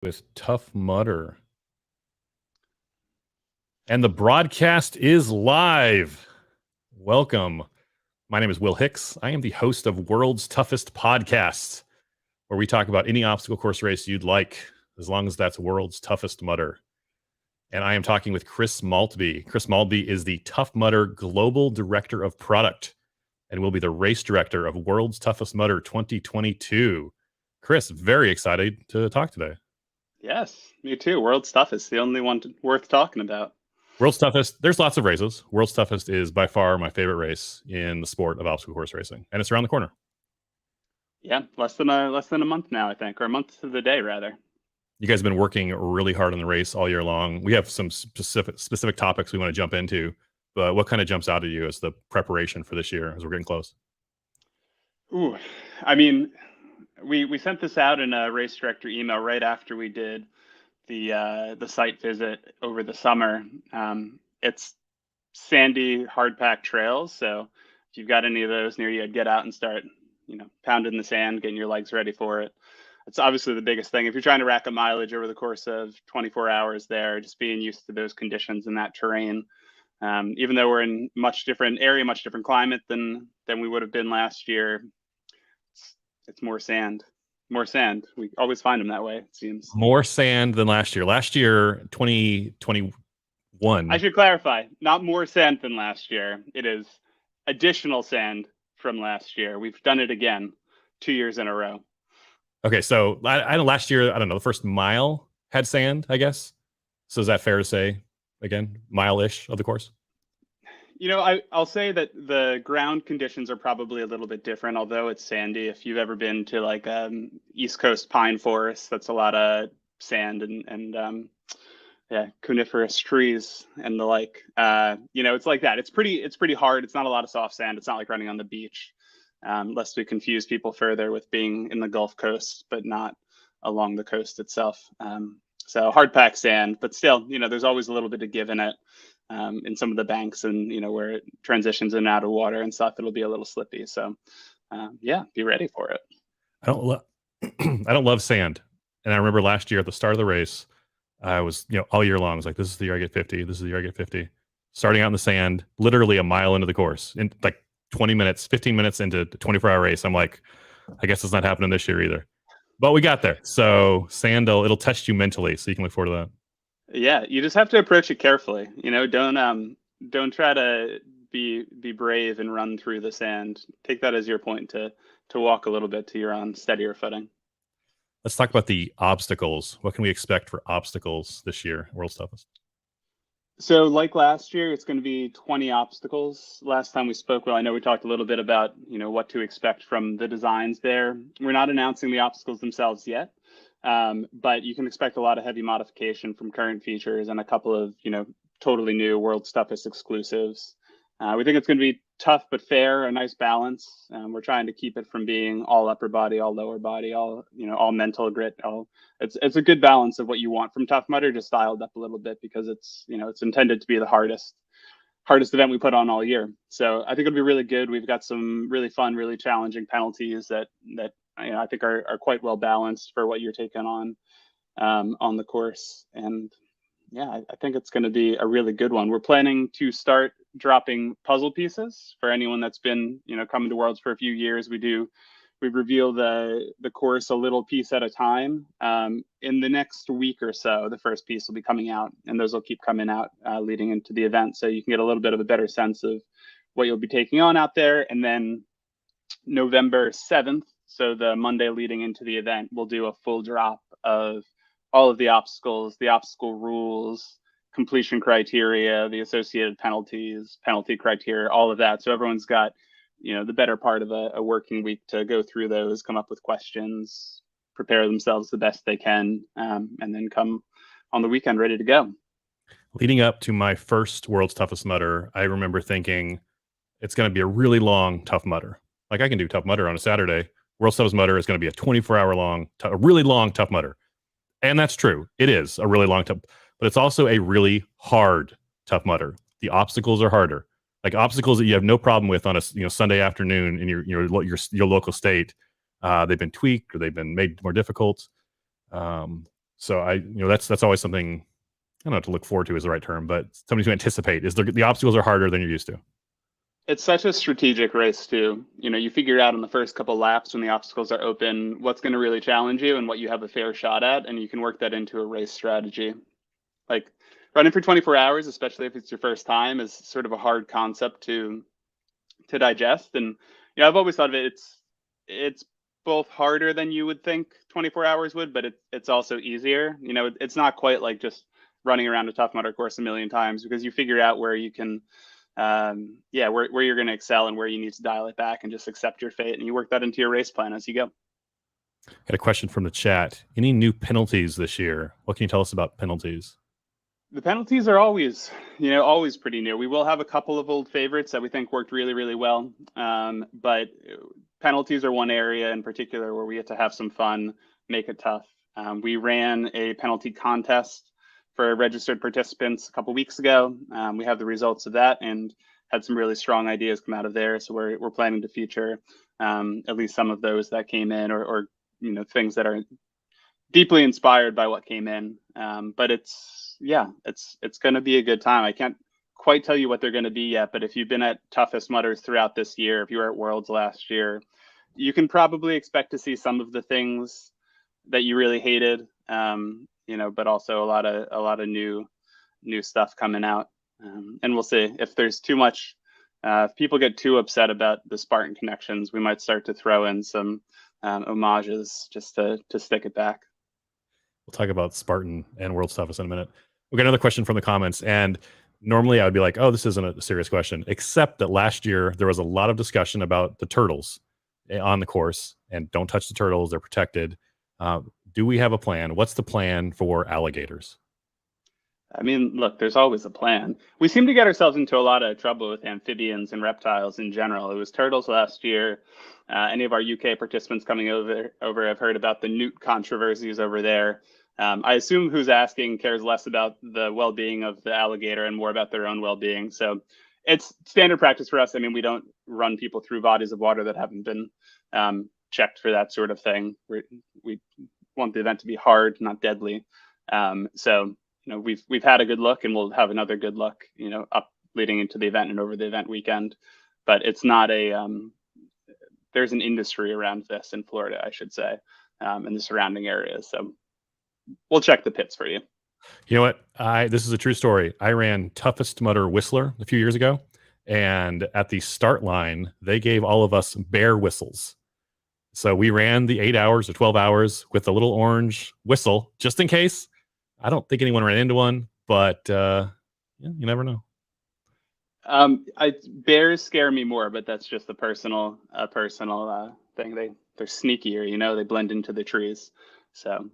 with Tough Mudder. And the broadcast is live. Welcome. My name is Will Hicks. I am the host of World's Toughest Podcast, where we talk about any obstacle course race you'd like, as long as that's World's Toughest Mudder. And I am talking with Chris Maltby. Chris Maltby is the Tough Mudder Global Director of Product and will be the race director of World's Toughest Mudder 2022. Chris, very excited to talk today. Yes, me too. World's Toughest, the only one worth talking about. World's Toughest, there's lots of races. World's Toughest is by far my favorite race in the sport of obstacle course racing, and it's around the corner. Yeah, less than a month now, I think, or a month to the day, rather. You guys have been working really hard on the race all year long. We have some specific topics we want to jump into, but what kind of jumps out at you as the preparation for this year as we're getting close? Ooh, I mean, we sent this out in a race director email right after we did the site visit over the summer. It's sandy, hard packed trails, so if you've got any of those near you, I'd get out and start, pounding the sand, getting your legs ready for it. It's obviously the biggest thing. If you're trying to rack up mileage over the course of 24 hours there, just being used to those conditions and that terrain. Even though we're in much different area, much different climate than we would have been last year, it's more sand. More sand. We always find them that way, it seems. More sand than last year. Last year, 2021. I should clarify, not more sand than last year. It is additional sand from last year. We've done it again 2 years in a row. Okay, so I know last year, I don't know, the first mile had sand, I guess. So is that fair to say, again, mile-ish of the course? I'll say that the ground conditions are probably a little bit different, although it's sandy. If you've ever been to like East Coast pine forest, that's a lot of sand and coniferous trees and the like. It's like that. It's pretty hard. It's not a lot of soft sand. It's not like running on the beach, lest we confuse people further with being in the Gulf Coast, but not along the coast itself. So hard packed sand, but still, there's always a little bit of give in it. In some of the banks and where it transitions in and out of water and stuff, it'll be a little slippy. So be ready for it. I don't love sand. And I remember last year at the start of the race, I was, all year long, I was like, this is the year I get 50. This is the year I get 50. Starting out in the sand, literally a mile into the course, in like 15 minutes into the 24-hour race. I'm like, I guess it's not happening this year either. But we got there. So sand, it'll test you mentally. So you can look forward to that. Yeah, you just have to approach it carefully. Don't try to be brave and run through the sand. Take that as your point to walk a little bit till you're on steadier footing. Let's talk about the obstacles. What can we expect for obstacles this year, World's Toughest? So like last year, it's going to be 20 obstacles. Last time we spoke, I know we talked a little bit about, what to expect from the designs there. We're not announcing the obstacles themselves yet. But you can expect a lot of heavy modification from current features and a couple of, totally new World's Toughest exclusives. We think it's going to be tough but fair, a nice balance. We're trying to keep it from being all upper body, all lower body, all mental grit. It's a good balance of what you want from Tough Mudder, just dialed up a little bit because it's intended to be the hardest event we put on all year. So I think it'll be really good. We've got some really fun, really challenging penalties that I think are quite well balanced for what you're taking on the course. And I think it's going to be a really good one. We're planning to start dropping puzzle pieces for anyone that's been, coming to Worlds for a few years. We reveal the course a little piece at a time. In the next week or so, the first piece will be coming out, and those will keep coming out leading into the event. So you can get a little bit of a better sense of what you'll be taking on out there. And then November 7th, so the Monday leading into the event, we'll do a full drop of all of the obstacles, the obstacle rules, completion criteria, the associated penalties, penalty criteria, all of that. So everyone's got, the better part of a working week to go through those, come up with questions, prepare themselves the best they can, and then come on the weekend ready to go. Leading up to my first World's Toughest Mudder, I remember thinking it's going to be a really long, tough mudder. Like I can do Tough Mudder on a Saturday. World's Toughest Mudder is going to be a 24-hour long, a really long, tough mudder. And that's true. It is a really long, tough, but it's also a really hard, tough mudder. The obstacles are harder. Like obstacles that you have no problem with on a Sunday afternoon in your local state. They've been tweaked or they've been made more difficult. So that's always something, I don't know, to look forward to is the right term, but something to anticipate is the obstacles are harder than you're used to. It's such a strategic race too. You figure out on the first couple laps when the obstacles are open what's going to really challenge you and what you have a fair shot at, and you can work that into a race strategy. Like running for 24 hours, especially if it's your first time, is sort of a hard concept to digest. And I've always thought of it's both harder than you would think 24 hours would, but it's also easier. It's not quite like just running around a Tough Mudder course a million times, because you figure out where you can where you're going to excel and where you need to dial it back and just accept your fate, and you work that into your race plan as you go. Got a question from the chat. Any new penalties this year? What can you tell us about penalties? The penalties are always pretty new. We will have a couple of old favorites that we think worked really, really well. But penalties are one area in particular where we get to have some fun, make it tough. We ran a penalty contest for registered participants a couple weeks ago. We have the results of that and had some really strong ideas come out of there. So we're planning to feature at least some of those that came in, or things that are deeply inspired by what came in. But it's going to be a good time. I can't quite tell you what they're going to be yet, but if you've been at Toughest Mudders throughout this year, if you were at Worlds last year, you can probably expect to see some of the things that you really hated, but also a lot of new stuff coming out. And we'll see if there's too much. If people get too upset about the Spartan connections, we might start to throw in some homages just to stick it back. We'll talk about Spartan and World's Toughest in a minute. We got another question from the comments, and normally I would be like, oh, this isn't a serious question, except that last year there was a lot of discussion about the turtles on the course, and don't touch the turtles, they're protected. Do we have a plan? What's the plan for alligators? I mean, look, there's always a plan. We seem to get ourselves into a lot of trouble with amphibians and reptiles in general. It was turtles last year. Any of our UK participants coming over have heard about the newt controversies over there. I assume who's asking cares less about the well-being of the alligator and more about their own well-being. So it's standard practice for us. I mean, we don't run people through bodies of water that haven't been checked for that sort of thing. We want the event to be hard, not deadly. So we've had a good look, and we'll have another good look, up leading into the event and over the event weekend. But it's not there's an industry around this in Florida, I should say, and the surrounding areas. So we'll check the pits for you. You know what? This is a true story. I ran Toughest Mudder Whistler a few years ago, and at the start line, they gave all of us bear whistles. So we ran the 8 hours or 12 hours with a little orange whistle, just in case. I don't think anyone ran into one, but you never know. Bears scare me more, but that's just a personal thing. They're sneakier, they blend into the trees. So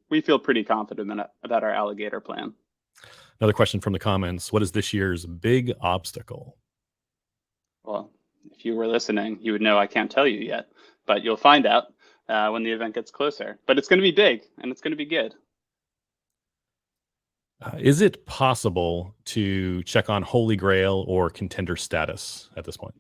we feel pretty confident about our alligator plan. Another question from the comments. What is this year's big obstacle? Well, if you were listening, you would know I can't tell you yet, but you'll find out when the event gets closer. But it's going to be big, and it's going to be good. Is it possible to check on Holy Grail or contender status at this point?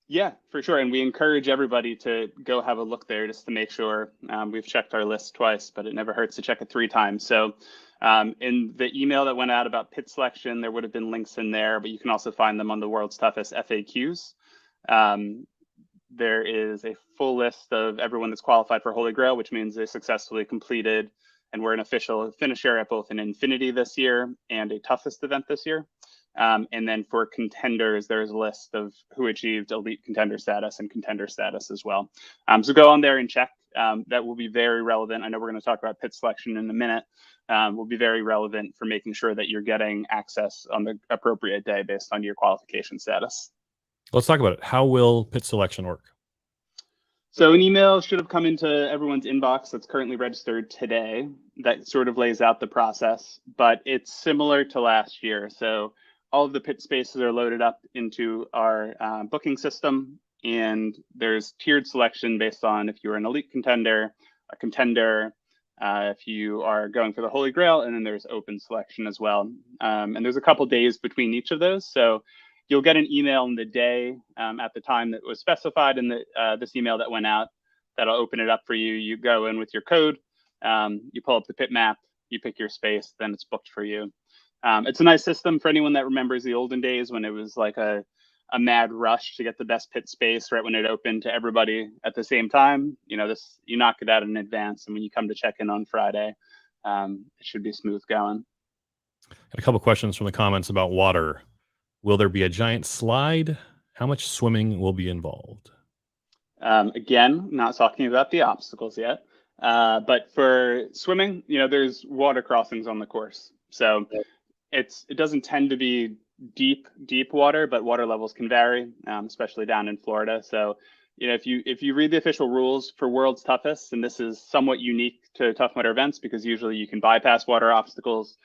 Yeah, for sure. And we encourage everybody to go have a look there just to make sure. We've checked our list twice, but it never hurts to check it 3 times. So in the email that went out about pit selection, there would have been links in there, but you can also find them on the World's Toughest FAQs. There is a full list of everyone that's qualified for Holy Grail, which means they successfully completed and we're an official finisher at both an Infinity this year and a Toughest event this year. And then for contenders, there's a list of who achieved elite contender status and contender status as well. So go on there and check. That will be very relevant. I know we're going to talk about pit selection in a minute. Will be very relevant for making sure that you're getting access on the appropriate day based on your qualification status. Let's talk about it. How will pit selection work? So an email should have come into everyone's inbox that's currently registered today that sort of lays out the process, but it's similar to last year. So all of the pit spaces are loaded up into our booking system, and there's tiered selection based on if you're an elite contender, a contender, if you are going for the Holy Grail, and then there's open selection as well. And there's a couple days between each of those. So you'll get an email in the day at the time that was specified in this email that went out that'll open it up for you. You go in with your code, You pull up the pit map, you pick your space, then it's booked for you. It's a nice system for anyone that remembers the olden days when it was like a mad rush to get the best pit space right when it opened to everybody at the same time. You knock it out in advance, and when you come to check in on Friday, it should be smooth going. Got a couple questions from the comments about water. Will there be a giant slide? How much swimming will be involved? Again, not talking about the obstacles yet, but for swimming, there's water crossings on the course, so it doesn't tend to be deep water, but water levels can vary, especially down in Florida. So, if you read the official rules for World's Toughest, and this is somewhat unique to Tough Mudder events because usually you can bypass water obstacles,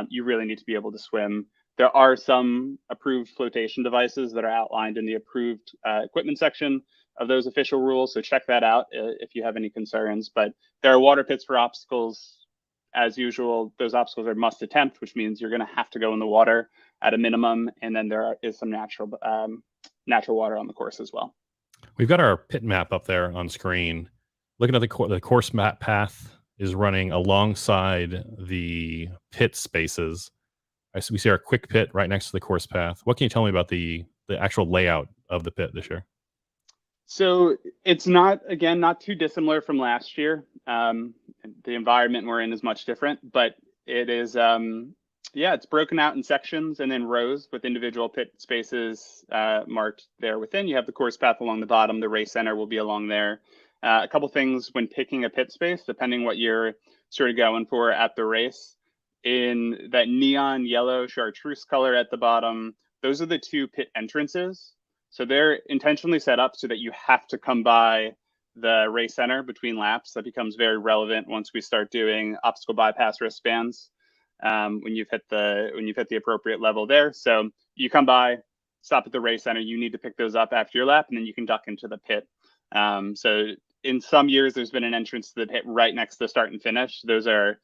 you really need to be able to swim. There are some approved flotation devices that are outlined in the approved equipment section of those official rules. So check that out if you have any concerns. But there are water pits for obstacles. As usual, those obstacles are must attempt, which means you're going to have to go in the water at a minimum. And then there is some natural water on the course as well. We've got our pit map up there on screen. Looking at the course map path is running alongside the pit spaces. We see our quick pit right next to the course path. What can you tell me about the actual layout of the pit this year? So it's not too dissimilar from last year. The environment we're in is much different, but it is, it's broken out in sections and then rows with individual pit spaces marked there within. You have the course path along the bottom. The race center will be along there. A couple things when picking a pit space, depending what you're sort of going for at the race. In that neon yellow chartreuse color at the bottom, those are the two pit entrances. So they're intentionally set up so that you have to come by the race center between laps. That becomes very relevant once we start doing obstacle bypass wristbands when you've hit the appropriate level there. So you come by, stop at the race center. You need to pick those up after your lap, and then you can duck into the pit. So in some years, there's been an entrance to the pit right next to the start and finish. Those are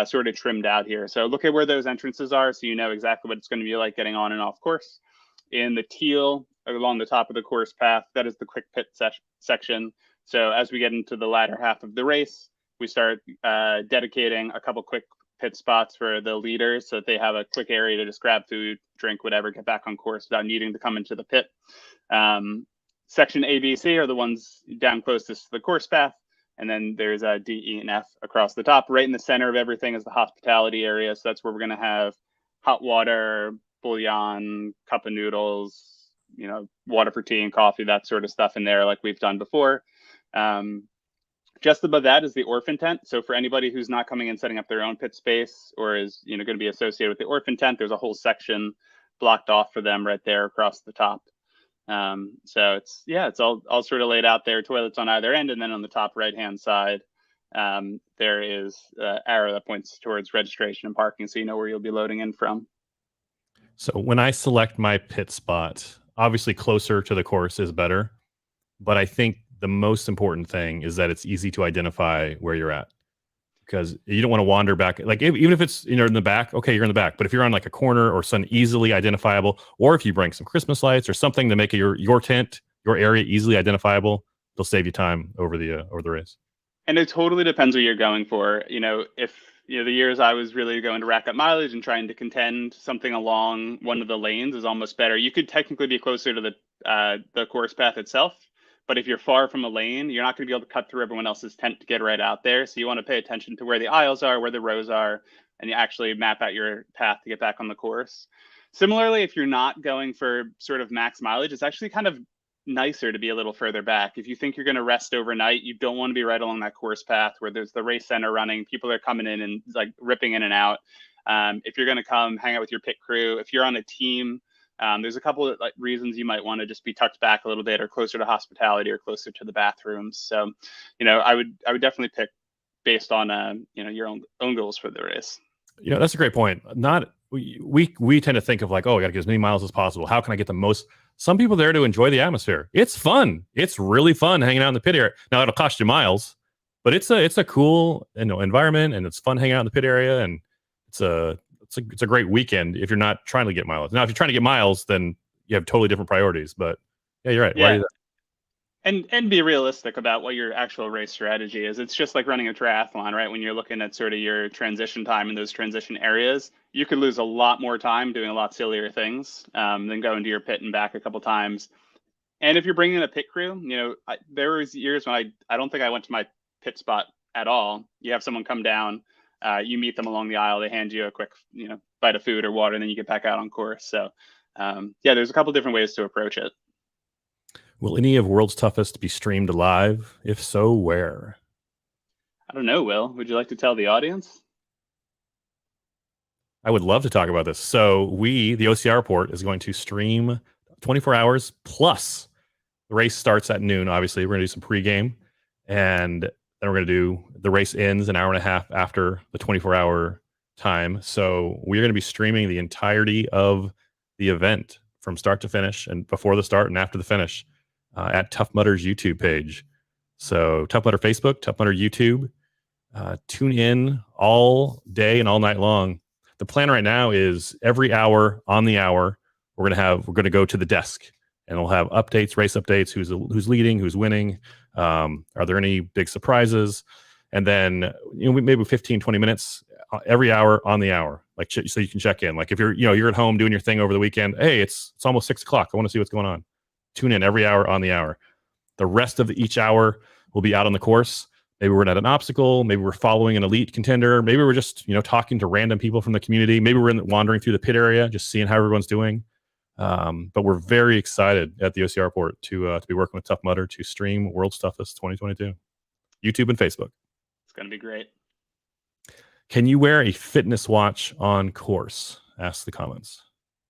sort of trimmed out here. So look at where those entrances are so you know exactly what it's going to be like getting on and off course. In the teal along the top of the course path, that is the quick pit section. So as we get into the latter half of the race, we start dedicating a couple quick pit spots for the leaders so that they have a quick area to just grab food, drink, whatever, get back on course without needing to come into the pit. Section A, B, C are the ones down closest to the course path. And then there's a D, E, and F across the top. Right in the center of everything is the hospitality area. So that's where we're going to have hot water, bouillon, cup of noodles, water for tea and coffee, that sort of stuff in there like we've done before. Just above that is the orphan tent. So for anybody who's not coming and setting up their own pit space or is going to be associated with the orphan tent, there's a whole section blocked off for them right there across the top. So it's all sort of laid out there, toilets on either end, and then on the top right hand side there is an arrow that points towards registration and parking, so you know where you'll be loading in from. So when I select my pit spot, obviously closer to the course is better, but I think the most important thing is that it's easy to identify where you're at, because you don't want to wander back. Like even if it's in the back, okay, you're in the back. But if you're on like a corner or some easily identifiable, or if you bring some Christmas lights or something to make your tent, your area easily identifiable, it'll save you time over the race. And it totally depends what you're going for. If the years I was really going to rack up mileage and trying to contend, something along one of the lanes is almost better. You could technically be closer to the course path itself. But if you're far from a lane, you're not going to be able to cut through everyone else's tent to get right out there. So you want to pay attention to where the aisles are, where the rows are, and you actually map out your path to get back on the course. Similarly, if you're not going for sort of max mileage, it's actually kind of nicer to be a little further back. If you think you're going to rest overnight, you don't want to be right along that course path where there's the race center running. People are coming in and like ripping in and out. If you're going to come hang out with your pit crew, if you're on a team, there's a couple of reasons you might want to just be tucked back a little bit or closer to hospitality or closer to the bathrooms. So, I would definitely pick based on, your own goals for the race. That's a great point. We tend to think of like, oh, I got to get as many miles as possible. How can I get the most? Some people there to enjoy the atmosphere. It's fun. It's really fun hanging out in the pit area. Now it'll cost you miles, but it's a cool environment, and it's fun hanging out in the pit area, and it's a great weekend if you're not trying to get miles. Now, if you're trying to get miles, then you have totally different priorities. But yeah, you're right. Yeah. And be realistic about what your actual race strategy is. It's just like running a triathlon, right? When you're looking at sort of your transition time in those transition areas, you could lose a lot more time doing a lot sillier things than going to your pit and back a couple times. And if you're bringing in a pit crew, there was years when I don't think I went to my pit spot at all. You have someone come down, you meet them along the aisle, they hand you a quick, bite of food or water, and then you get back out on course. So, yeah, there's a couple different ways to approach it. Will any of World's Toughest be streamed live? If so, where? I don't know, Will. Would you like to tell the audience? I would love to talk about this. So the OCR report, is going to stream 24 hours plus. The race starts at noon. Obviously, we're going to do some pregame, and then we're going to do the race ends an hour and a half after the 24-hour time. So we're going to be streaming the entirety of the event from start to finish, and before the start and after the finish, at Tough Mudder's YouTube page. So Tough Mudder Facebook, Tough Mudder YouTube. Tune in all day and all night long. The plan right now is every hour on the hour, we're going to go to the desk, and we'll have updates, race updates, who's leading, who's winning. Are there any big surprises? And then, maybe 15, 20 minutes every hour on the hour, like, so you can check in. Like if you're at home doing your thing over the weekend, hey, it's almost 6 o'clock. I want to see what's going on. Tune in every hour on the hour. The rest of each hour will be out on the course. Maybe we're at an obstacle. Maybe we're following an elite contender. Maybe we're just, talking to random people from the community. Maybe we're wandering through the pit area, just seeing how everyone's doing. But we're very excited at the OCR report to be working with Tough Mudder to stream World's Toughest 2022, YouTube and Facebook. It's going to be great. Can you wear a fitness watch on course? Ask the comments.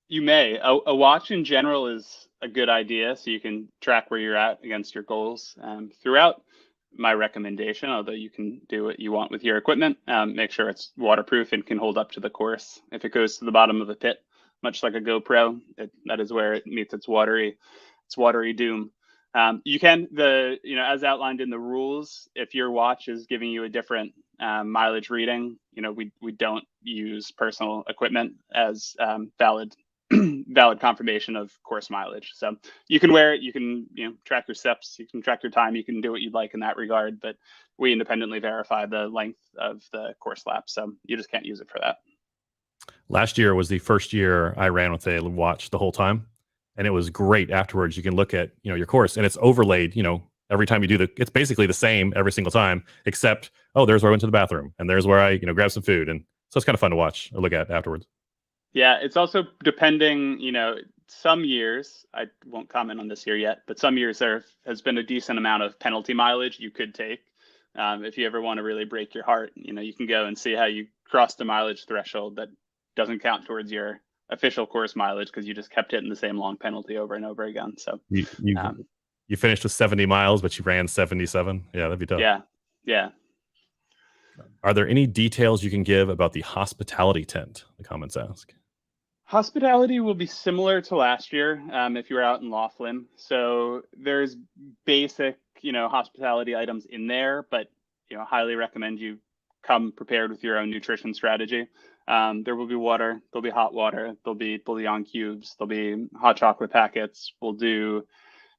You may. A watch in general is a good idea, so you can track where you're at against your goals throughout. My recommendation, although you can do what you want with your equipment, make sure it's waterproof and can hold up to the course. If it goes to the bottom of a pit, much like a GoPro, that is where it meets its watery doom. You can, as outlined in the rules, if your watch is giving you a different mileage reading, we don't use personal equipment as valid confirmation of course mileage. So you can wear it, you can track your steps, you can track your time, you can do what you'd like in that regard, but we independently verify the length of the course lap, so you just can't use it for that. Last year was the first year I ran with a watch the whole time, and it was great. Afterwards, you can look at your course, and it's overlaid. Every time you do it's basically the same every single time, except there's where I went to the bathroom, and there's where I grab some food, and so it's kind of fun to watch or look at afterwards. Yeah, it's also depending, some years, I won't comment on this year yet, but some years there has been a decent amount of penalty mileage you could take. If you ever want to really break your heart, you can go and see how you crossed the mileage threshold that doesn't count towards your official course mileage because you just kept hitting the same long penalty over and over again. So you finished with 70 miles, but you ran 77. Yeah, that'd be tough. Yeah. Are there any details you can give about the hospitality tent? The comments ask. Hospitality will be similar to last year if you were out in Laughlin. So there's basic, hospitality items in there, but highly recommend you come prepared with your own nutrition strategy. There will be water, there'll be hot water, there'll be bouillon cubes, there'll be hot chocolate packets. We'll do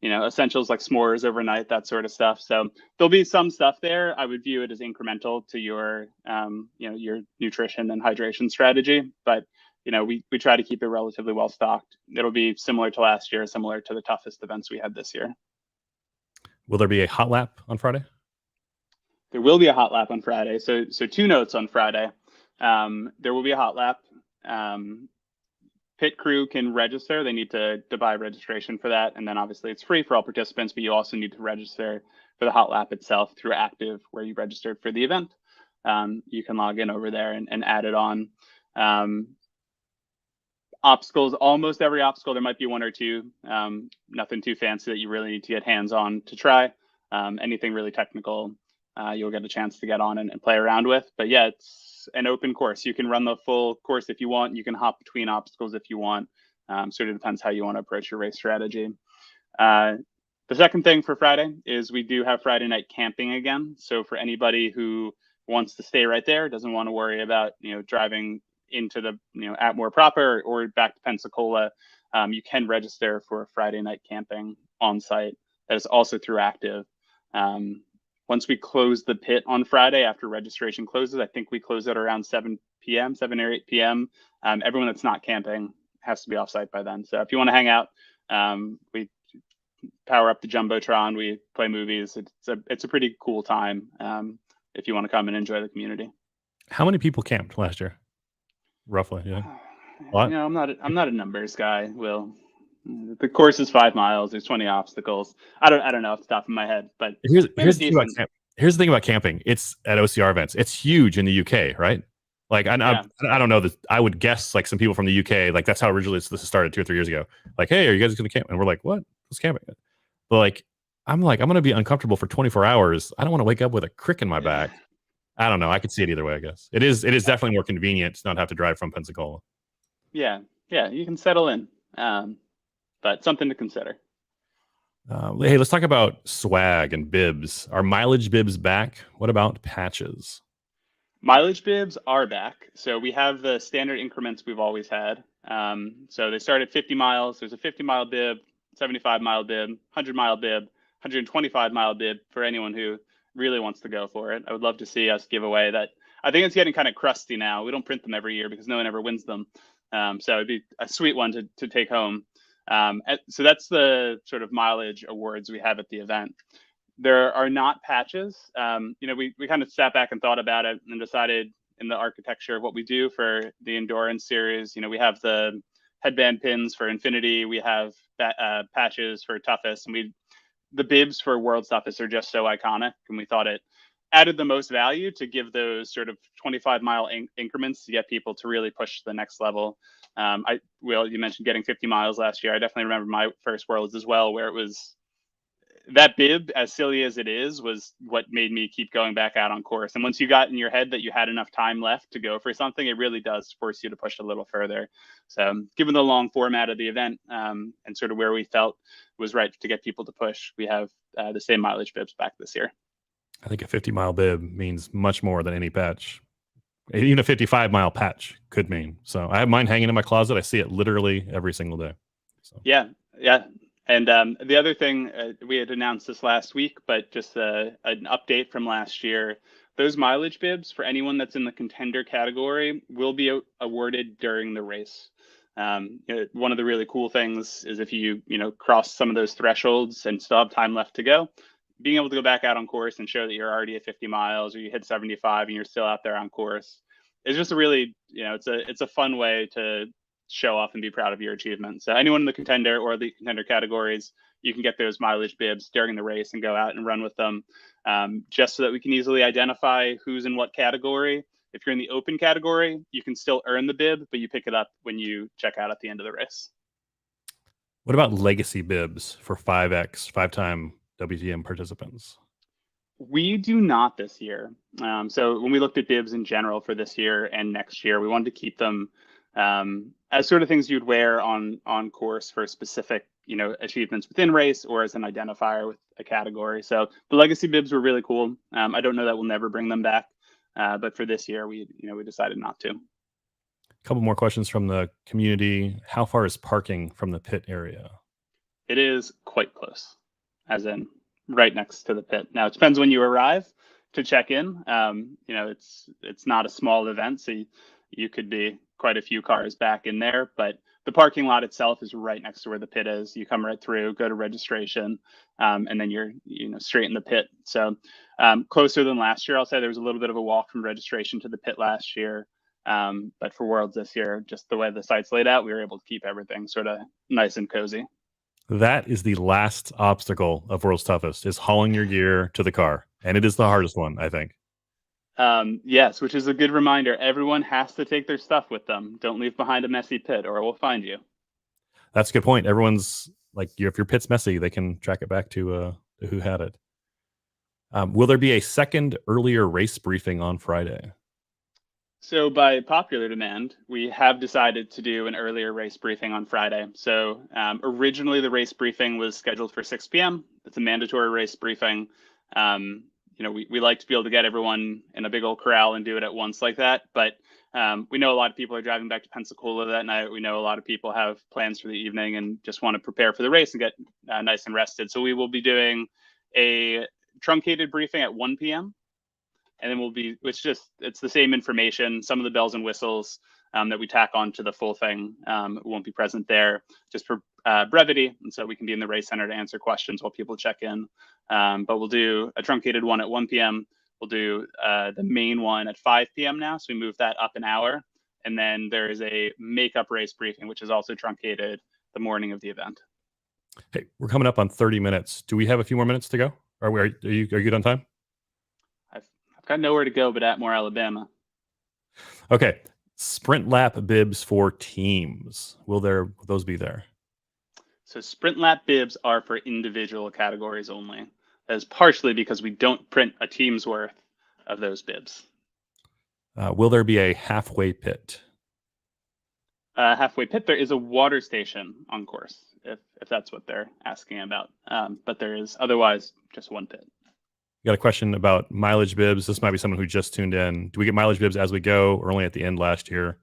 essentials like s'mores overnight, that sort of stuff. So there'll be some stuff there. I would view it as incremental to your, your nutrition and hydration strategy. But, we try to keep it relatively well stocked. It'll be similar to last year, similar to the toughest events we had this year. Will there be a hot lap on Friday? There will be a hot lap on Friday. So 2 notes on Friday. There will be a hot lap. Pit crew can register. They need to buy registration for that. And then obviously it's free for all participants, but you also need to register for the hot lap itself through Active, where you registered for the event. You can log in over there and add it on. Obstacles, almost every obstacle, there might be 1 or 2, nothing too fancy that you really need to get hands-on to try. Anything really technical, you'll get a chance to get on and play around with. But yeah, it's an open course. You can run the full course if you want. You can hop between obstacles if you want. Sort of depends how you want to approach your race strategy. The second thing for Friday is we do have Friday night camping again. So for anybody who wants to stay right there, doesn't want to worry about driving into the Atmore proper or back to Pensacola, you can register for Friday night camping on site that is also through Active. Once we close the pit on Friday after registration closes, I think we close at around 7 p.m., 7 or 8 p.m. Everyone that's not camping has to be offsite by then. So if you want to hang out, we power up the Jumbotron, we play movies. It's a pretty cool time if you want to come and enjoy the community. How many people camped last year? Roughly, yeah. A lot? I'm not a numbers guy, Will. The course is 5 miles. There's 20 obstacles. I don't know off the top of my head, but Here's the thing about camping. It's at OCR events. It's huge in the UK, right? Like I don't know that. I would guess like some people from the UK, like that's how originally this started 2 or 3 years ago. Like, hey, are you guys going to camp? And we're like, what? What's camping? But like, I'm going to be uncomfortable for 24 hours. I don't want to wake up with a crick in my back. I don't know. I could see it either way, I guess. It is definitely more convenient to not have to drive from Pensacola. Yeah, you can settle in, but something to consider. Hey, let's talk about swag and bibs. Are mileage bibs back? What about patches? Mileage bibs are back. So we have the standard increments we've always had. So they start at 50 miles. There's a 50-mile bib, 75-mile bib, 100-mile bib, 125-mile bib for anyone who really wants to go for it. I would love to see us give away that. I think it's getting kind of crusty now. We don't print them every year because no one ever wins them. So it'd be a sweet one to take home. So that's the sort of mileage awards we have at the event. There are not patches. We kind of sat back and thought about it and decided in the architecture of what we do for the endurance series. We have the headband pins for Infinity. We have patches for Toughest, and the bibs for World's Toughest are just so iconic, and we thought it added the most value to give those sort of 25-mile increments to get people to really push to the next level. Will, you mentioned getting 50 miles last year. I definitely remember my first Worlds as well, where it was that bib, as silly as it is, was what made me keep going back out on course. And once you got in your head that you had enough time left to go for something, it really does force you to push a little further. So given the long format of the event and sort of where we felt was right to get people to push, we have the same mileage bibs back this year. I think a 50-mile bib means much more than any patch. Even a 55-mile patch could mean. So I have mine hanging in my closet. I see it literally every single day. So. Yeah. And the other thing, we had announced this last week, but just an update from last year, those mileage bibs for anyone that's in the contender category will be awarded during the race. One of the really cool things is if you cross some of those thresholds and still have time left to go, being able to go back out on course and show that you're already at 50 miles or you hit 75 and you're still out there on course is just a really, it's a fun way to show off and be proud of your achievement. So anyone in the contender or the contender categories, you can get those mileage bibs during the race and go out and run with them, just so that we can easily identify who's in what category. If you're in the open category, you can still earn the bib, but you pick it up when you check out at the end of the race. What about legacy bibs for 5X, 5-time WTM participants? We do not this year. So when we looked at bibs in general for this year and next year, we wanted to keep them as sort of things you'd wear on course for specific, achievements within race or as an identifier with a category. So the legacy bibs were really cool. I don't know that we'll never bring them back, but for this year, we decided not to. A couple more questions from the community. How far is parking from the pit area? It is quite close, as in right next to the pit. Now, it depends when you arrive to check in. It's not a small event, so you could be quite a few cars back in there, but the parking lot itself is right next to where the pit is. You come right through, go to registration, and then you're straight in the pit. So closer than last year. I'll say there was a little bit of a walk from registration to the pit last year. But for Worlds this year, just the way the site's laid out, we were able to keep everything sort of nice and cozy. That is the last obstacle of World's Toughest, is hauling your gear to the car. And it is the hardest one, I think. Yes, which is a good reminder. Everyone has to take their stuff with them. Don't leave behind a messy pit or we'll find you. That's a good point. Everyone's like, if your pit's messy, they can track it back to who had it. Will there be a second earlier race briefing on Friday? So by popular demand, we have decided to do an earlier race briefing on Friday. So originally the race briefing was scheduled for 6 p.m. It's a mandatory race briefing. we like to be able to get everyone in a big old corral and do it at once like that. But we know a lot of people are driving back to Pensacola that night. We know a lot of people have plans for the evening and just want to prepare for the race and get nice and rested. So we will be doing a truncated briefing at 1 p.m. And then it's the same information. Some of the bells and whistles that we tack on to the full thing won't be present there, just for brevity. And so we can be in the race center to answer questions while people check in. But we'll do a truncated one at 1 p.m. We'll do the main one at 5 p.m. now. So we move that up an hour. And then there is a makeup race briefing, which is also truncated the morning of the event. Hey, we're coming up on 30 minutes. Do we have a few more minutes to go? Are you good on time? I've got nowhere to go but Atmore, Alabama. Okay. Sprint lap bibs for teams. Will those be there? So sprint lap bibs are for individual categories only. That is partially because we don't print a team's worth of those bibs. Will there be a halfway pit? Halfway pit, there is a water station on course, if that's what they're asking about. But there is otherwise just one pit. You got a question about mileage bibs. This might be someone who just tuned in. Do we get mileage bibs as we go, or only at the end last year?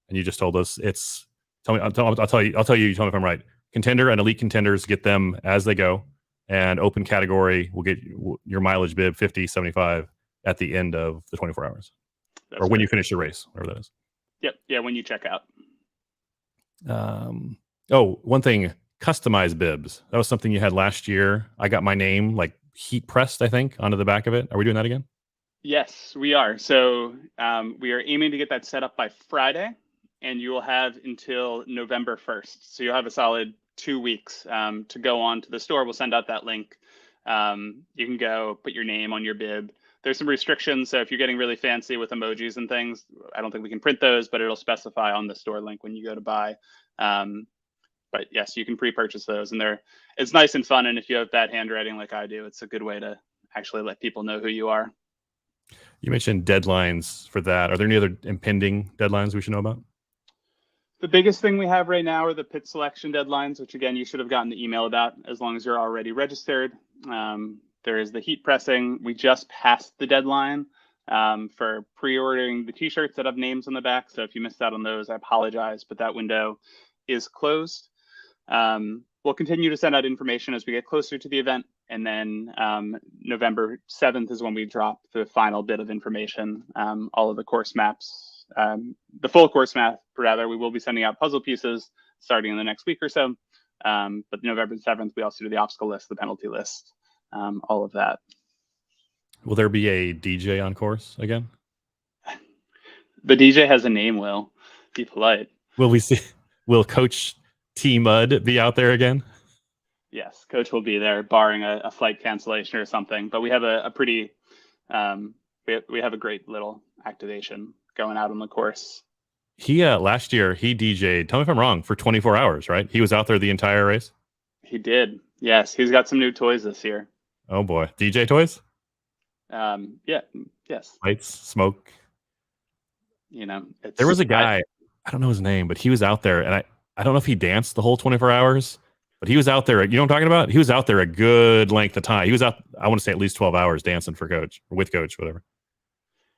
And you just told us it's. Tell me. I'll tell you. You tell me if I'm right. Contender and elite contenders get them as they go, and open category will get your mileage bib 50, 75 at the end of the 24 hours, or when you finish your race, whatever that is. Yep. Yeah. When you check out. One thing, customized bibs. That was something you had last year. I got my name heat pressed, I think, onto the back of it. Are we doing that again? Yes, we are. So we are aiming to get that set up by Friday, and you will have until November 1st. So you'll have a solid 2 weeks to go on to the store. We'll send out that link. You can go put your name on your bib. There's some restrictions. So if you're getting really fancy with emojis and things, I don't think we can print those, but it'll specify on the store link when you go to buy. But yes, you can pre-purchase those, and it's nice and fun. And if you have bad handwriting like I do, it's a good way to actually let people know who you are. You mentioned deadlines for that. Are there any other impending deadlines we should know about? The biggest thing we have right now are the pit selection deadlines, which again, you should have gotten the email about as long as you're already registered. There is the heat pressing. We just passed the deadline for pre-ordering the t-shirts that have names on the back. So if you missed out on those, I apologize, but that window is closed. We'll continue to send out information as we get closer to the event. And then November 7th is when we drop the final bit of information, all of the course maps, the full course map, rather. We will be sending out puzzle pieces starting in the next week or so. But November 7th, we also do the obstacle list, the penalty list, all of that. Will there be a DJ on course again? The DJ has a name, Will. Be polite. Will Coach T Mud be out there again? Yes, Coach will be there, barring a flight cancellation or something. But we have a pretty, we have a great little activation going out on the course. He last year he DJ'd. Tell me if I'm wrong. For 24 hours, right? He was out there the entire race. He did. Yes, he's got some new toys this year. Oh boy, DJ toys. Yeah. Yes. Lights, smoke. There was a guy. I don't know his name, but he was out there, and I don't know if he danced the whole 24 hours, but he was out there. You know what I'm talking about? He was out there a good length of time. He was out, I want to say at least 12 hours dancing for Coach, or with Coach, whatever.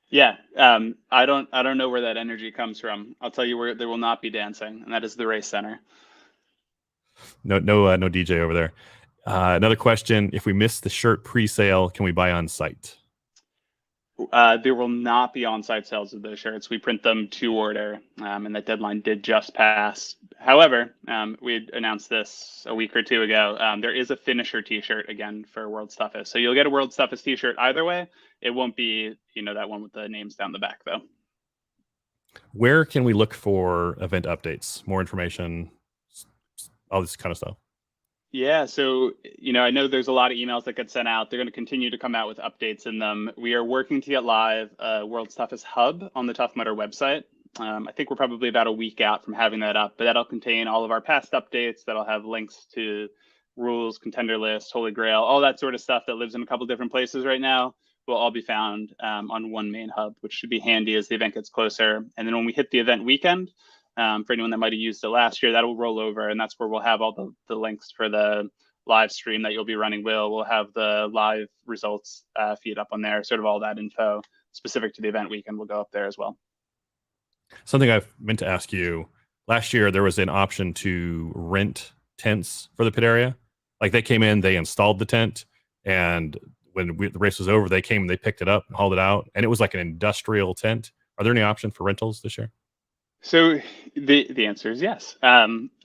Yeah. I don't know where that energy comes from. I'll tell you where there will not be dancing, and that is the race center. No DJ over there. Another question. If we miss the shirt pre-sale, can we buy on site? There will not be on-site sales of those shirts. We print them to order, and that deadline did just pass. However, we had announced this a week or two ago. There is a finisher T-shirt again for World's Toughest, so you'll get a World's Toughest T-shirt either way. It won't be, that one with the names down the back, though. Where can we look for event updates, more information, all this kind of stuff? Yeah, so, I know there's a lot of emails that get sent out. They're going to continue to come out with updates in them. We are working to get live World's Toughest Hub on the Tough Mudder website. I think we're probably about a week out from having that up, but that'll contain all of our past updates. That'll have links to rules, contender list, Holy Grail, all that sort of stuff that lives in a couple different places right now will all be found on one main hub, which should be handy as the event gets closer. And then when we hit the event weekend, for anyone that might have used it last year, that will roll over, and that's where we'll have all the links for the live stream that you'll be running will have the live results feed up on there. Sort of all that info specific to the event weekend will go up there as well. Something I've meant to ask you, last year there was an option to rent tents for the pit area. Like they came in, they installed the tent, and when the race was over, they came, they picked it up and hauled it out, and it was like an industrial tent. Are there any option for rentals this year? So the answer is yes.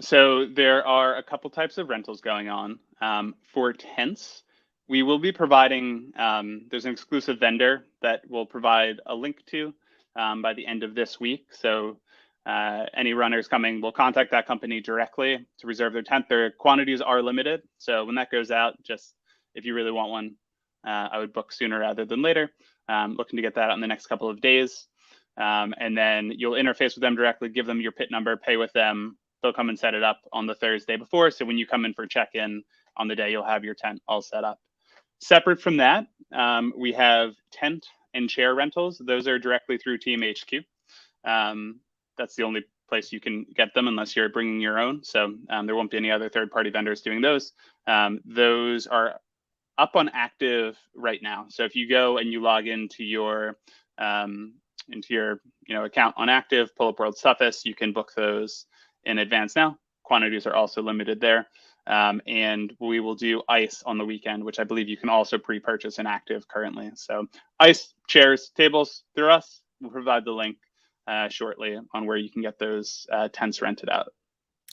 So there are a couple types of rentals going on. For tents, we will be providing, there's an exclusive vendor that will provide a link to by the end of this week. So any runners coming will contact that company directly to reserve their tent. Their quantities are limited. So when that goes out, just if you really want one, I would book sooner rather than later. Looking to get that out in the next couple of days. And then you'll interface with them directly, give them your pit number, pay with them. They'll come and set it up on the Thursday before. So when you come in for check-in on the day, you'll have your tent all set up. Separate from that, we have tent and chair rentals. Those are directly through Team HQ. That's the only place you can get them unless you're bringing your own. So there won't be any other third-party vendors doing those. Those are up on active right now. So if you go and you log into your account on active, pull up World's Toughest, you can book those in advance now. Quantities are also limited there. And we will do ice on the weekend, which I believe you can also pre-purchase in active currently. So ice, chairs, tables through us. We'll provide the link shortly on where you can get those tents rented out.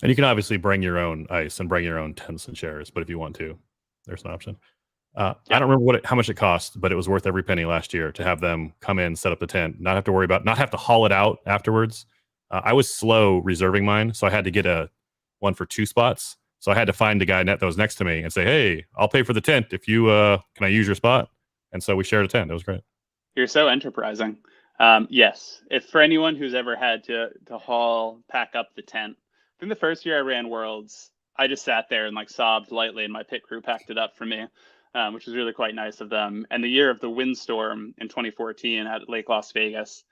And you can obviously bring your own ice and bring your own tents and chairs, but if you want to, there's an option. I don't remember how much it cost, but it was worth every penny last year to have them come in, set up the tent, not have to haul it out afterwards. I was slow reserving mine, so I had to get one for 2 spots. So I had to find the guy that was next to me and say, "Hey, I'll pay for the tent if you can I use your spot?" And so we shared a tent. It was great. You're so enterprising. Yes, if for anyone who's ever had to pack up the tent, I think the first year I ran Worlds, I just sat there and like sobbed lightly, and my pit crew packed it up for me. Which was really quite nice of them. And the year of the windstorm in 2014 at Lake Las Vegas,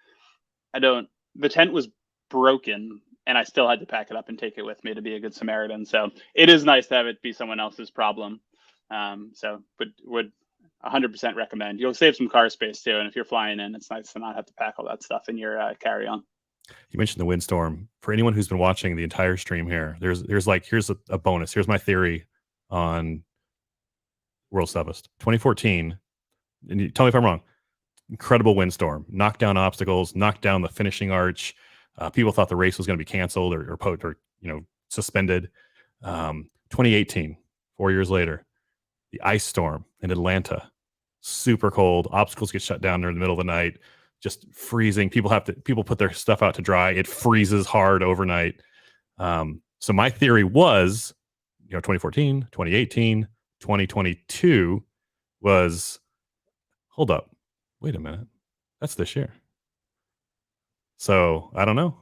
the tent was broken and I still had to pack it up and take it with me to be a good Samaritan. So it is nice to have it be someone else's problem. But would 100% recommend. You'll save some car space too. And if you're flying in, it's nice to not have to pack all that stuff in your carry-on. You mentioned the windstorm. For anyone who's been watching the entire stream here, here's a bonus. Here's my theory on World's Toughest 2014, and you tell me if I'm wrong. Incredible windstorm, knocked down obstacles, knocked down the finishing arch. People thought the race was going to be canceled or suspended. 2018, 4 years later, the ice storm in Atlanta, super cold. Obstacles get shut down during the middle of the night, just freezing. People put their stuff out to dry. It freezes hard overnight. So my theory was, 2014, 2018. 2022 was, hold up, wait a minute, that's this year. So I don't know.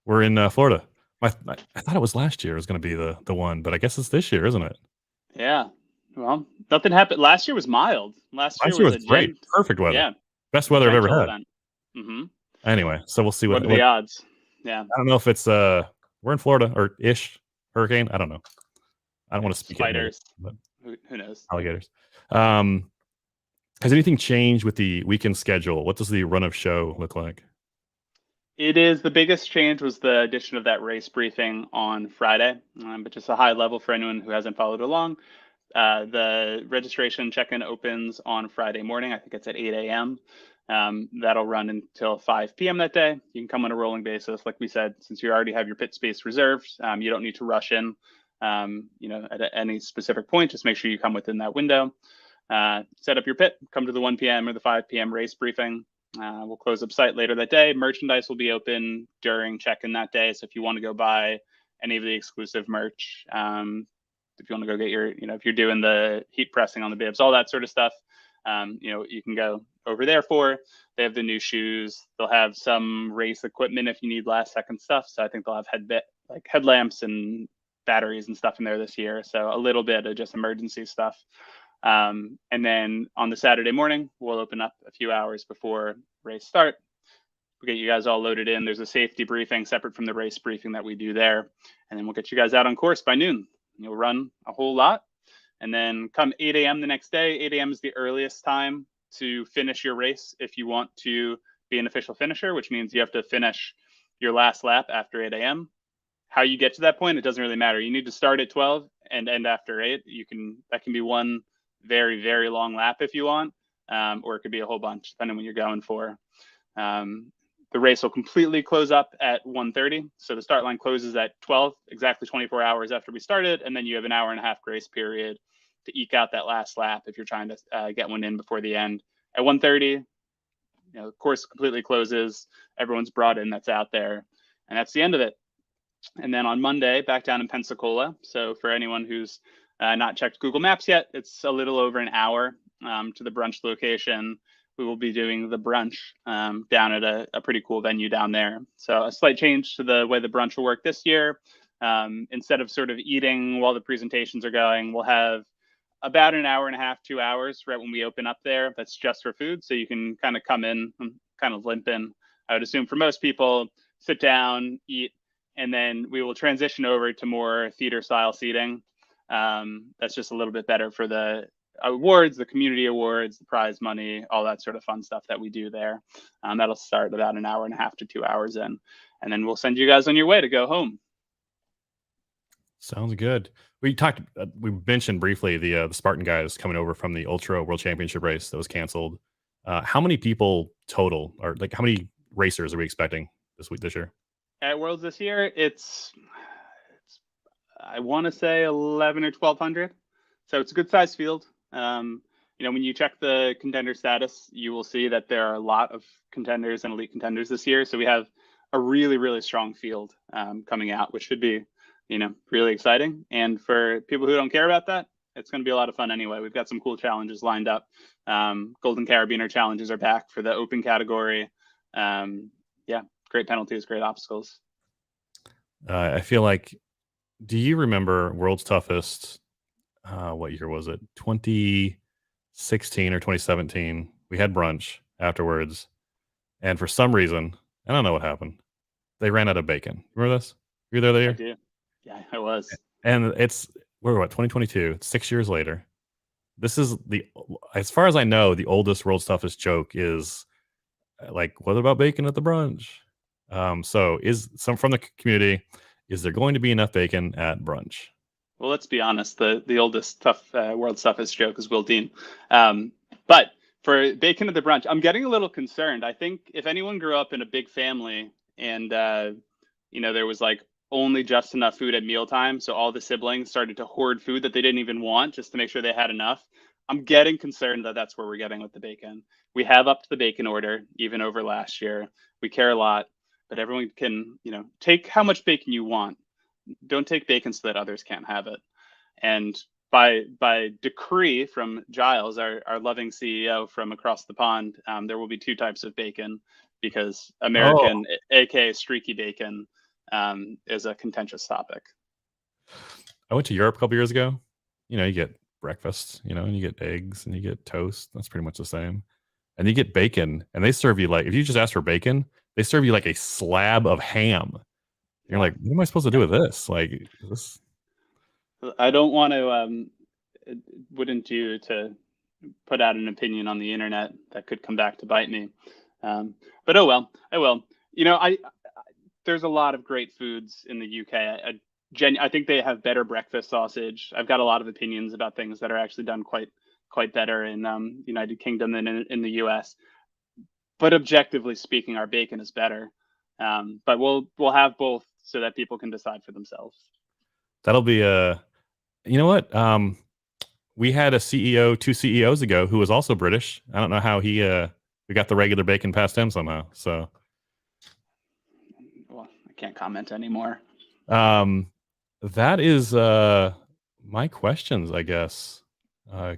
We're in Florida. I thought it was last year was going to be the one, but I guess it's this year, isn't it? Yeah. Well, nothing happened. Last year was mild. Last year was great, perfect weather. Yeah, best weather I've ever had. Mm-hmm. Anyway, so we'll see what are the odds. Yeah, I don't know if it's we're in Florida or ish hurricane. I don't know. I don't want to speak spiders, but who knows? Alligators. Has anything changed with the weekend schedule? What does the run of show look like? The biggest change was the addition of that race briefing on Friday, but just a high level for anyone who hasn't followed along. The registration check-in opens on Friday morning. I think it's at 8 a.m. That'll run until 5 p.m. that day. You can come on a rolling basis. Like we said, since you already have your pit space reserved, you don't need to rush in. At any specific point, just make sure you come within that window. Set up your pit, come to the 1 p.m. or the 5 p.m. race briefing. We'll close up site later that day. Merchandise will be open during check-in that day. So if you want to go buy any of the exclusive merch, if you want to go get if you're doing the heat pressing on the bibs, all that sort of stuff, you can go over there for. They have the new shoes. They'll have some race equipment if you need last second stuff. So I think they'll have headlamps and batteries and stuff in there this year. So a little bit of just emergency stuff. And then on the Saturday morning, we'll open up a few hours before race start. We'll get you guys all loaded in. There's a safety briefing separate from the race briefing that we do there. And then we'll get you guys out on course by noon. You'll run a whole lot. And then come 8 a.m. the next day, 8 a.m. is the earliest time to finish your race if you want to be an official finisher, which means you have to finish your last lap after 8 a.m. How you get to that point, it doesn't really matter. You need to start at 12 and end after 8. That can be one very, very long lap if you want, or it could be a whole bunch, depending on what you're going for. The race will completely close up at 1:30. So the start line closes at 12, exactly 24 hours after we started. And then you have an hour and a half grace period to eke out that last lap if you're trying to get one in before the end. At 1:30, the course completely closes. Everyone's brought in that's out there. And that's the end of it. And then on Monday, back down in Pensacola. So for anyone who's not checked Google Maps yet, it's a little over an hour to the brunch location. We will be doing the brunch down at a pretty cool venue down there. So a slight change to the way the brunch will work this year. Instead of sort of eating while the presentations are going, we'll have about an hour and a half, 2 hours right when we open up there. That's just for food. So you can kind of come in and kind of limp in. I would assume for most people, sit down, eat, and then we will transition over to more theater style seating. That's just a little bit better for the awards, the community awards, the prize money, all that sort of fun stuff that we do there. That'll start about an hour and a half to 2 hours in. And then we'll send you guys on your way to go home. Sounds good. We mentioned briefly the Spartan guys coming over from the Ultra World Championship race that was canceled. How many people total, or like how many racers are we expecting this year? At Worlds this year, it's I want to say 11 or 1200. So it's a good sized field. When you check the contender status, you will see that there are a lot of contenders and elite contenders this year. So we have a really, really strong field coming out, which should be really exciting. And for people who don't care about that, it's going to be a lot of fun anyway. We've got some cool challenges lined up. Golden Carabiner challenges are back for the open category. Great penalties, great obstacles. I feel like, do you remember World's Toughest? What year was it? 2016 or 2017. We had brunch afterwards. And for some reason, I don't know what happened. They ran out of bacon. Remember this? You were there that year? I do. Yeah, I was. And we're 2022, 6 years later. This is as far as I know, the oldest World's Toughest joke is like, what about bacon at the brunch? So is some from the community, is there going to be enough bacon at brunch? Well, let's be honest. The oldest World's Toughest joke is Will Dean. But for bacon at the brunch, I'm getting a little concerned. I think if anyone grew up in a big family and, there was like only just enough food at mealtime, so all the siblings started to hoard food that they didn't even want just to make sure they had enough, I'm getting concerned that that's where we're getting with the bacon. We have upped the bacon order even over last year. We care a lot, but everyone can, take how much bacon you want. Don't take bacon so that others can't have it. And by decree from Giles, our loving CEO from across the pond, there will be two types of bacon because American, aka streaky bacon, is a contentious topic. I went to Europe a couple years ago. You get breakfast, and you get eggs and you get toast. That's pretty much the same. And you get bacon, and they serve you like, if you just ask for bacon, they serve you like a slab of ham. You're like, what am I supposed to do with this? Like this. I don't want to, wouldn't do to put out an opinion on the internet that could come back to bite me. But oh well, I will. There's a lot of great foods in the UK. I think they have better breakfast sausage. I've got a lot of opinions about things that are actually done quite better in the United Kingdom than in the US. But objectively speaking, our bacon is better. But we'll have both so that people can decide for themselves. That'll be you know what? We had a CEO 2 CEOs ago who was also British. I don't know how we got the regular bacon past him somehow. So, well, I can't comment anymore. That is my questions, I guess.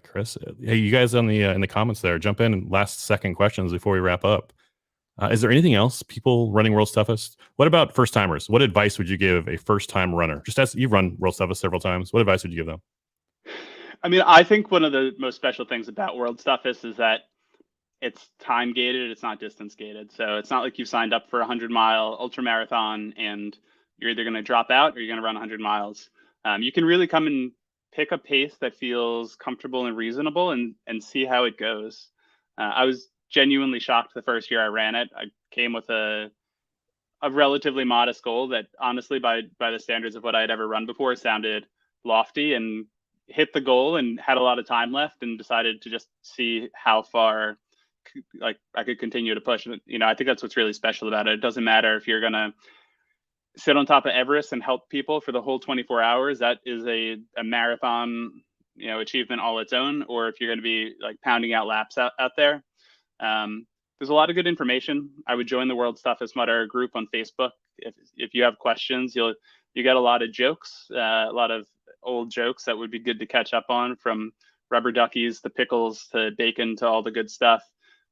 Chris, hey, you guys in the comments there, jump in and last second questions before we wrap up. Is there anything else people running World's Toughest? What about first timers? What advice would you give a first time runner? Just as you've run World's Toughest several times, what advice would you give them? I mean, I think one of the most special things about World's Toughest is that it's time gated. It's not distance gated. So it's not like you've signed up for a 100-mile ultra marathon and you're either going to drop out or you're going to run 100 miles. You can really come and pick a pace that feels comfortable and reasonable, and see how it goes. I was genuinely shocked the first year I ran it. I came with a relatively modest goal that honestly, by the standards of what I had ever run before, sounded lofty, and hit the goal and had a lot of time left, and decided to just see how far like I could continue to push. You know, I think that's what's really special about it. It doesn't matter if you're gonna sit on top of Everest and help people for the whole 24 hours. That is a marathon, you know, achievement all its own. Or if you're going to be like pounding out laps out there. There's a lot of good information. I would join the World's Toughest Mudder group on Facebook. If you have questions, you get a lot of jokes, a lot of old jokes that would be good to catch up on, from rubber duckies to pickles to bacon to all the good stuff.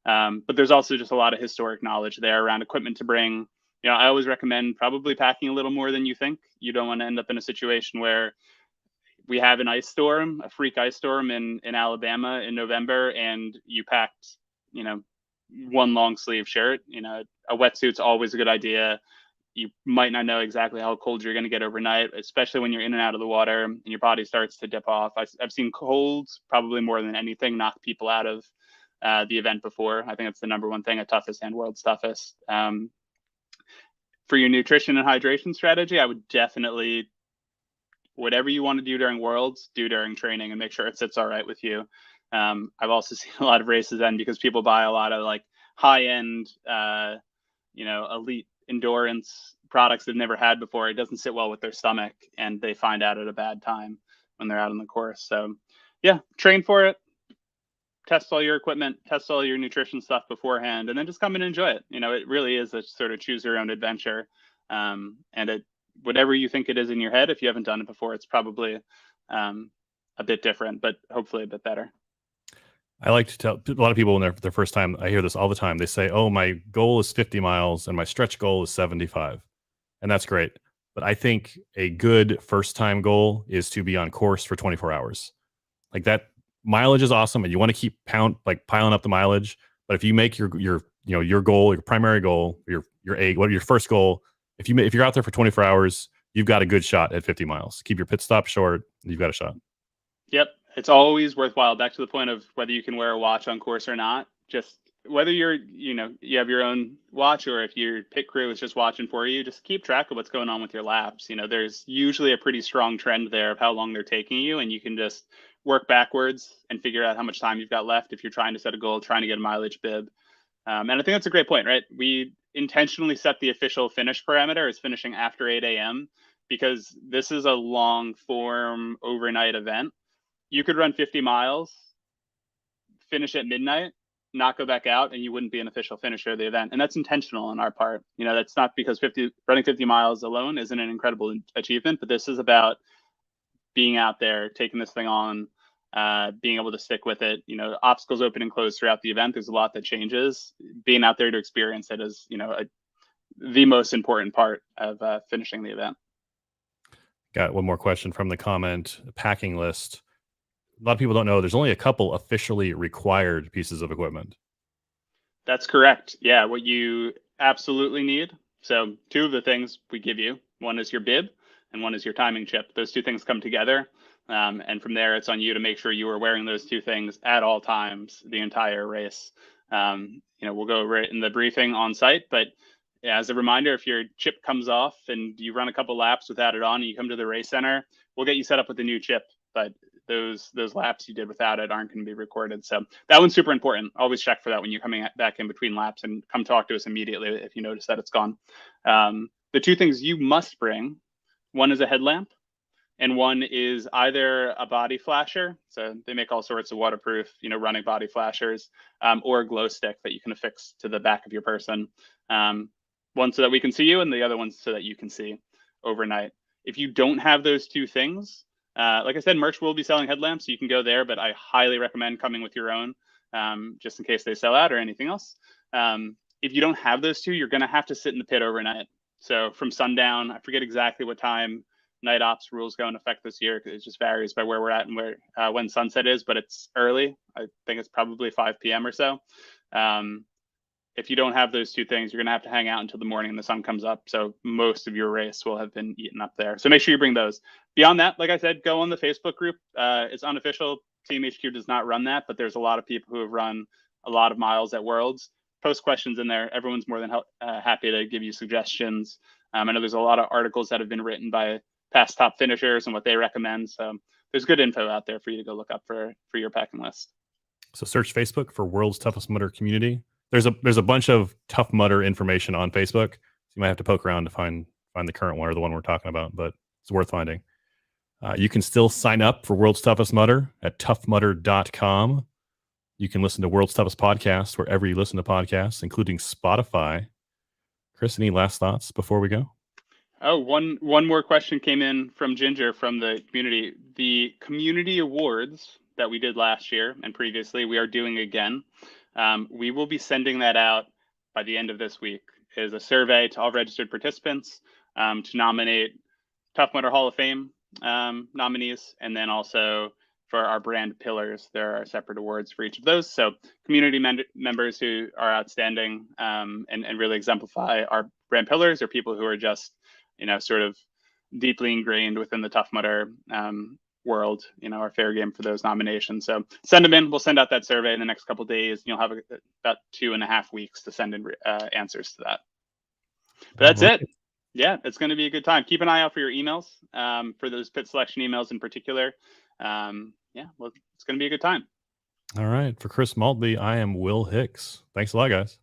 But there's also just a lot of historic knowledge there around equipment to bring. You know, I always recommend probably packing a little more than you think. You don't want to end up in a situation where we have an ice storm, a freak ice storm in Alabama in November, and you packed, you know, one long sleeve shirt. You know, a wetsuit's always a good idea. You might not know exactly how cold you're going to get overnight, especially when you're in and out of the water and your body starts to dip off. I've seen colds probably more than anything knock people out of the event before. I think it's the number one thing at Toughest and World's Toughest. For your nutrition and hydration strategy, I would definitely, whatever you want to do during Worlds, do during training, and make sure it sits all right with you. I've also seen a lot of races end because people buy a lot of like high end, you know, elite endurance products they've never had before. It doesn't sit well with their stomach, and they find out at a bad time when they're out on the course. So yeah, train for it, test all your equipment, test all your nutrition stuff beforehand, and then just come and enjoy it. You know, it really is a sort of choose your own adventure. And it, whatever you think it is in your head, if you haven't done it before, it's probably a bit different, but hopefully a bit better. I like to tell a lot of people when they're their first time, I hear this all the time. They say, oh, my goal is 50 miles and my stretch goal is 75. And that's great. But I think a good first time goal is to be on course for 24 hours. Like, that mileage is awesome, and you want to keep piling up the mileage. But if you make your goal, your primary goal, your first goal, if you're out there for 24 hours, you've got a good shot at 50 miles. Keep your pit stop short, you've got a shot. Yep. It's always worthwhile, back to the point of whether you can wear a watch on course or not. Just whether you're, you know, you have your own watch, or if your pit crew is just watching for you, just keep track of what's going on with your laps. You know, there's usually a pretty strong trend there of how long they're taking you, and you can just work backwards and figure out how much time you've got left if you're trying to set a goal, trying to get a mileage bib. And I think that's a great point, right? We intentionally set the official finish parameter as finishing after 8 a.m. because this is a long form overnight event. You could run 50 miles, finish at midnight, not go back out, and you wouldn't be an official finisher of the event. And that's intentional on our part. You know, that's not because running 50 miles alone isn't an incredible achievement, but this is about being out there, taking this thing on, being able to stick with it. You know, obstacles open and close throughout the event. There's a lot that changes. Being out there to experience it is, you know, the most important part of finishing the event. Got one more question from the comment packing list. A lot of people don't know there's only a couple officially required pieces of equipment. That's correct. Yeah, what you absolutely need. So 2 of the things we give you, one is your bib and one is your timing chip. Those 2 things come together. And from there, it's on you to make sure you are wearing those 2 things at all times, the entire race. You know, we'll go over it in the briefing on site, but yeah, as a reminder, if your chip comes off and you run a couple laps without it on and you come to the race center, we'll get you set up with a new chip. But those laps you did without it aren't going to be recorded. So that one's super important. Always check for that when you're coming back in between laps, and come talk to us immediately if you notice that it's gone. The 2 things you must bring, one is a headlamp, and one is either a body flasher. So they make all sorts of waterproof, you know, running body flashers, or a glow stick that you can affix to the back of your person. One so that we can see you, and the other one so that you can see overnight. If you don't have those 2 things, like I said, merch will be selling headlamps, so you can go there, but I highly recommend coming with your own, just in case they sell out or anything else. If you don't have those 2, you're going to have to sit in the pit overnight. So from sundown, I forget exactly what time night ops rules go in effect this year, because it just varies by where we're at and where when sunset is, but it's early. I think it's probably 5 p.m. or so. if you don't have those two things, you're going to have to hang out until the morning and the sun comes up. So most of your race will have been eaten up there. So make sure you bring those. Beyond that, like I said, go on the Facebook group. It's unofficial. Team HQ does not run that, but there's a lot of people who have run a lot of miles at Worlds. Post questions in there. Everyone's more than happy to give you suggestions. I know there's a lot of articles that have been written by past top finishers and what they recommend. So there's good info out there for you to go look up for your packing list. So search Facebook for World's Toughest Mudder Community. There's a bunch of Tough Mudder information on Facebook. So you might have to poke around to find the current one or the one we're talking about, but it's worth finding. You can still sign up for World's Toughest Mudder at toughmudder.com. You can listen to World's Toughest Podcast wherever you listen to podcasts, including Spotify. Chris, any last thoughts before we go? Oh, one more question came in from Ginger from the community. The community awards that we did last year and previously, we are doing again. We will be sending that out by the end of this week. It is a survey to all registered participants to nominate Tough Mudder Hall of Fame nominees, and then also for our brand pillars, there are separate awards for each of those. So community members who are outstanding and really exemplify our brand pillars, or people who are just, sort of deeply ingrained within the Tough Mudder world, are fair game for those nominations. So send them in. We'll send out that survey in the next couple of days. You'll have about 2.5 weeks to send in answers to that. But that's it. Yeah, it's going to be a good time. Keep an eye out for your emails, for those pit selection emails in particular. Well, it's going to be a good time. All right. For Chris Maltby, I am Will Hicks. Thanks a lot, guys.